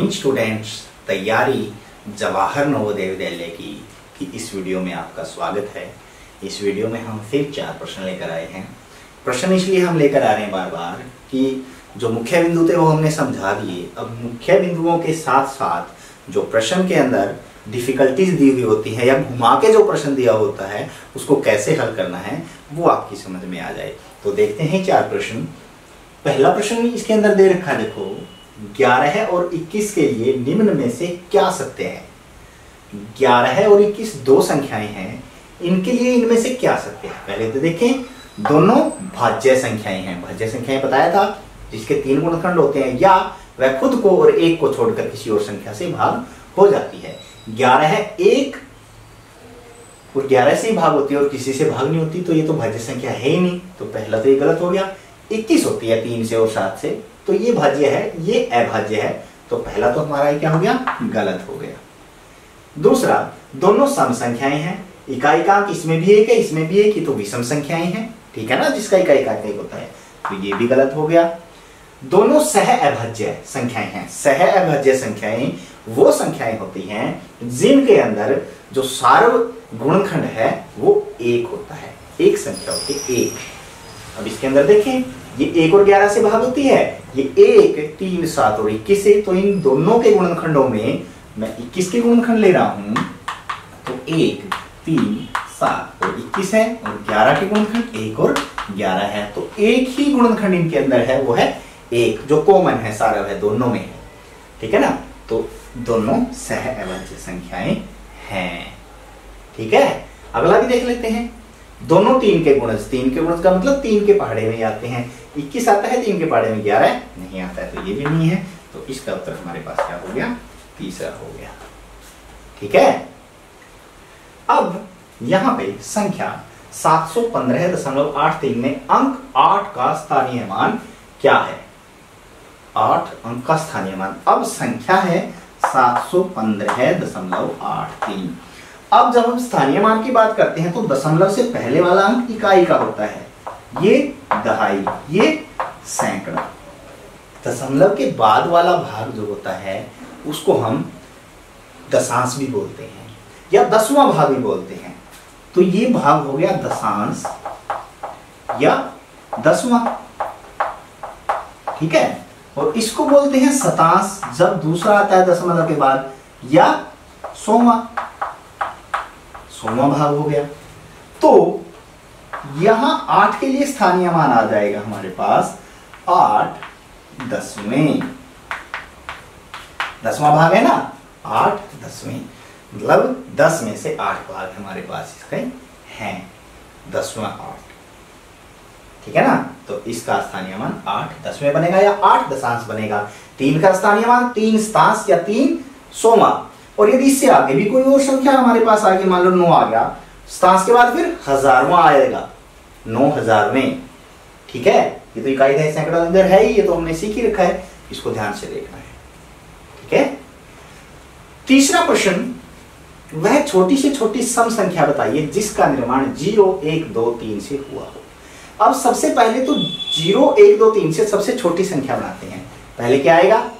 Morning students, तैयारी जवाहर नवोदय विद्यालय की इस वीडियो में आपका स्वागत है। इस वीडियो में हम फिर 4 प्रश्न लेकर आए हैं। प्रश्न इसलिए हम लेकर आ रहे हैं बार बार कि जो मुख्य बिंदु थे वो हमने समझा दिए। अब मुख्य बिंदुओं के साथ साथ जो प्रश्न के अंदर डिफिकल्टीज दी हुई होती है या घुमा के जो प्रश्न दिया होता है उसको कैसे हल करना है वो आपकी समझ में आ जाए। तो देखते हैं 4 प्रश्न। पहला प्रश्न इसके अंदर दे रखा है, देखो 11 और 21 के लिए निम्न में से क्या सत्य है। 11 और 21 दो संख्याएं हैं, इनके लिए इनमें से क्या सत्य है। पहले तो देखें, दोनों भाज्य संख्याएं हैं। भाज्य संख्याएं बताया था जिसके 3 गुणनखंड होते हैं या वह खुद को और एक को छोड़कर किसी और संख्या से भाग हो जाती है। 11 1 और 11 से ही भाग होती है और किसी से भाग नहीं होती, तो ये तो भाज्य संख्या है ही नहीं, तो पहला तो ये गलत हो गया। 21 होती है 3 से और 7 से, तो ये भाज्य है, ये अभाज्य है, तो पहला तो हमारा क्या हो गया, गलत हो गया। दूसरा, दोनों सम संख्याएं हैं, इकाई का अंक इसमें भी एक है इसमें भी एक, तो विषम संख्याएं हैं, ठीक है ना, जिसका इकाई का एक होता है, तो ये भी गलत हो गया। दोनों सह अभाज्य संख्याएं हैं। सह अभाज्य संख्याएं वो संख्याएं होती हैं जिनके अंदर जो सार्व गुणनखंड है वो 1 होता है, एक संख्या होती है 1। अब इसके अंदर देखें, ये 1 और 11 से भाग होती है, ये 1 3 7 और 21 से, तो इन दोनों के गुणनखंडों में मैं 21 के गुणनखंड ले रहा हूं, तो 1 3 7 और 21 है, और 11 के गुणनखंड 1 और 11 है, तो एक ही गुणनखंड इनके अंदर है, वो है 1, जो कॉमन है, सारा है दोनों में है, ठीक है ना। तो दोनों सह अभाज्य संख्याएं हैं, ठीक है। अगला भी देख लेते हैं। दोनों 3 के गुणज, 3 के गुणज का मतलब 3 के पहाड़े में आते हैं। 21 आता है 3 के पहाड़े में, 11 नहीं आता है, तो ये भी नहीं है, तो इसका उत्तर हमारे पास क्या हो गया, तीसरा हो गया, ठीक है। अब यहां पे संख्या 715.83 में अंक 8 का स्थानीय मान क्या है। 8 अंक का स्थानीय मान। अब संख्या है 715.83। अब जब हम स्थानीय मान की बात करते हैं तो दशमलव से पहले वाला अंक इकाई का होता है, ये दहाई, ये सैकड़ा। दशमलव के बाद वाला भाग जो होता है उसको हम दशांश भी बोलते हैं या 10वां भाग भी बोलते हैं, तो ये भाग हो गया दशांश या 10वां, ठीक है। और इसको बोलते हैं शतांश जब दूसरा आता है दशमलव के बाद, या 100वां भाग हो गया। तो यहां 8 के लिए स्थानीय मान आ जाएगा हमारे पास 8 10वें। 10वां भाग है ना, 8 10वें, मतलब 10 में से 8 भाग हमारे पास इसके हैं, 10वां 8, ठीक है ना। तो इसका स्थानीय मान 8 10वें बनेगा या 8 दशांश बनेगा। 3 का स्थानीय मान 3 शतांश या 3 100वां। और यदि इससे आगे भी कोई और संख्या हमारे पास आगे, मान लो 9 आ गया, शतांश के बाद फिर 1000वां आएगा, 9000वें, ठीक है। ये तो इकाई दहाई सैकड़ा अंदर है ही, ये तो हमने सीख ही रखा है, इसको ध्यान से देखना है, ठीक है। तीसरा प्रश्न, वह छोटी से छोटी सम संख्या बताइए जिसका निर्माण 0 1 2 3 से हुआ हो। अब सबसे पहले तो 0 1 2 3 से सबसे छोटी संख्या बनाते हैं। पहले क्या आएगा,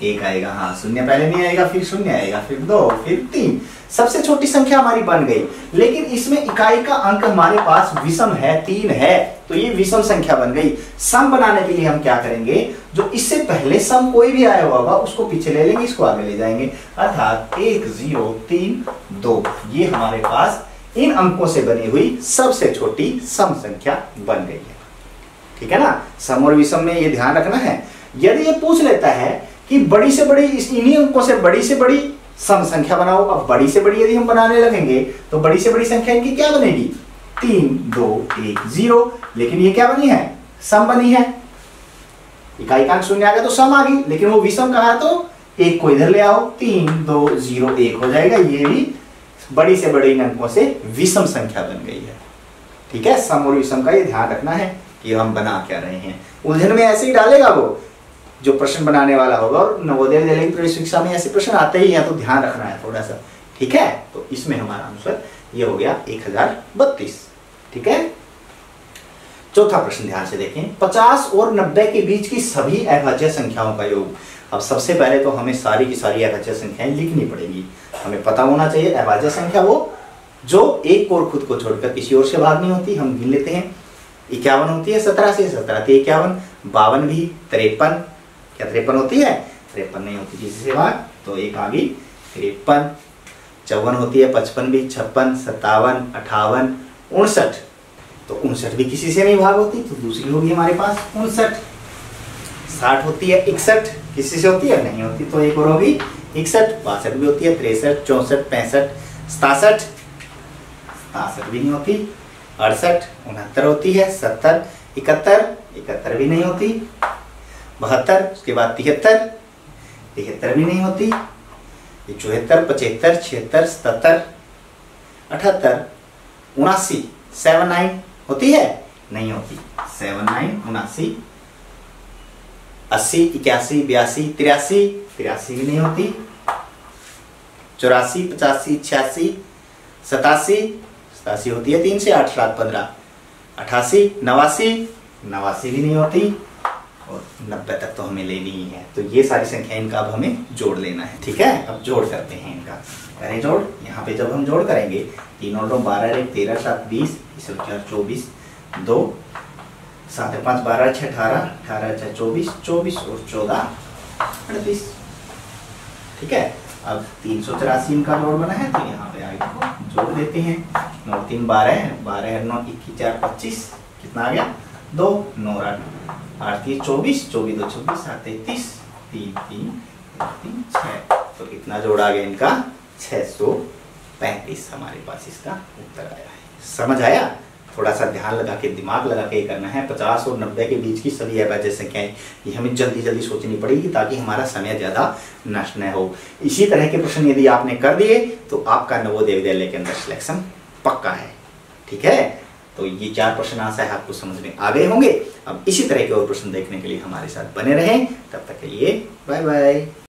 1 आएगा, हाँ, शून्य पहले नहीं आएगा, फिर 0 आएगा, फिर 2, फिर 3, सबसे छोटी संख्या हमारी बन गई। लेकिन इसमें इकाई का अंक हमारे पास विषम है, 3 है, तो ये विषम संख्या बन गई। सम बनाने के लिए हम क्या करेंगे, जो इससे पहले सम कोई भी आया होगा उसको पीछे ले लेंगे, इसको आगे ले जाएंगे, अर्थात 1 0 3 2, ये हमारे पास इन अंकों से बनी हुई सबसे छोटी सम संख्या बन गई है, ठीक है ना। सम और विषम में ये ध्यान रखना है। यदि ये पूछ लेता है कि बड़ी से बड़ी, इन्हीं अंकों से बड़ी सम संख्या बनाओ, अब बड़ी से बड़ी यदि हम बनाने लगेंगे तो बड़ी से बड़ी संख्या इनकी क्या बनेगी, 3 2 1 0, लेकिन ये क्या बनी है, सम बनी है। इकाई का अंक 0 आ गया तो सम आ गई, लेकिन वो विषम कहा तो 1 को इधर ले आओ, 3 2 0 1 हो जाएगा, ये भी बड़ी से बड़ी इन अंकों से विषम संख्या बन गई है, ठीक है। सम और विषम का ये ध्यान रखना है कि हम बना क्या रहे हैं। उलझन में ऐसे ही डालेगा वो जो प्रश्न बनाने वाला होगा, और नवोदय विद्यालय की प्रवेश शिक्षा में ऐसे प्रश्न आते ही हैं, तो ध्यान रखना है थोड़ा सा, ठीक है। तो इसमें हमारा आंसर ये हो गया 1032, ठीक है। चौथा प्रश्न ध्यान से देखें, 50 और 90 के बीच की सभी अभाज्य संख्याओं का योग। अब सबसे पहले तो हमें सारी की सारी अभाज्य संख्याएं लिखनी पड़ेगी। हमें पता होना चाहिए अभाज्य संख्या वो जो एक और खुद को छोड़कर किसी और से भाग नहीं होती। हम गिन लेते हैं, 51 होती है 17 से, 17 से 51, 52 भी, 53, क्या 53 होती है? 53 नहीं होती किसी से भाग, तो एक आ गई 53। 54 होती है 55 भी, 56, 57, 58, 59, तो 59 भी किसी से नहीं भाग होती, तो दूसरी होगी हमारे पास 59। 60 होती है 61, किसी से होती है? नहीं होती, तो एक और होगी 61। 62 भी होती है 63, 64, 65, 67, 67 भी नहीं होती। 68, 69 होती है, 70, 71, 71 भी नहीं होती। 72, उसके बाद 73, 73 भी नहीं होती। 74, 75, 76, 77, 78, 79, 79 होती है? नहीं होती। 79, 79, 80, 81, 82, 83, 83 भी नहीं होती। 84, 85, 86, 87, 87 होती है 3 से 8, 7, 15, 88, 89, 89 भी नहीं होती, और 90 तक तो हमें लेनी ही है। तो ये सारी संख्याएं इनका अब हमें जोड़ लेना है। ठीक है, अब जोड़ करते हैं इनका। करें जोड़। यहाँ पे जब हम जोड़ करेंगे 3 और 2 12, 1 13, 7 20, 20 और 4 24, 2 7 और 5 12, 6 18, 18 6 24, 24 और 14 38। ठीक है, अब 384 इनका जोड़ बना है, तो यहाँ पे आगे को जोड़ देते हैं। 9 3 12, 12 9 21 4 25, कितना आ गया? 2 9 8 8 3 24, 24 2 26, 7 33, 3 3 3 6, तो कितना जोड़ आ गया इनका? 635 हमारे पास इसका उत्तर आया है। समझ आया? थोड़ा सा ध्यान लगा के, दिमाग लगा के करना है। 50 और 90 के बीच की सभी अभाज्य संख्याएं, ये हमें जल्दी जल्दी सोचनी पड़ेगी ताकि हमारा समय ज्यादा नष्ट न हो। इसी तरह के प्रश्न यदि आपने कर दिए तो आपका नवोदय विद्यालय के अंदर सिलेक्शन पक्का है। ठीक है, तो ये 4 प्रश्न आशा है आपको समझ में आ गए होंगे। अब इसी तरह के और प्रश्न देखने के लिए हमारे साथ बने रहें। तब तक के लिए बाय बाय।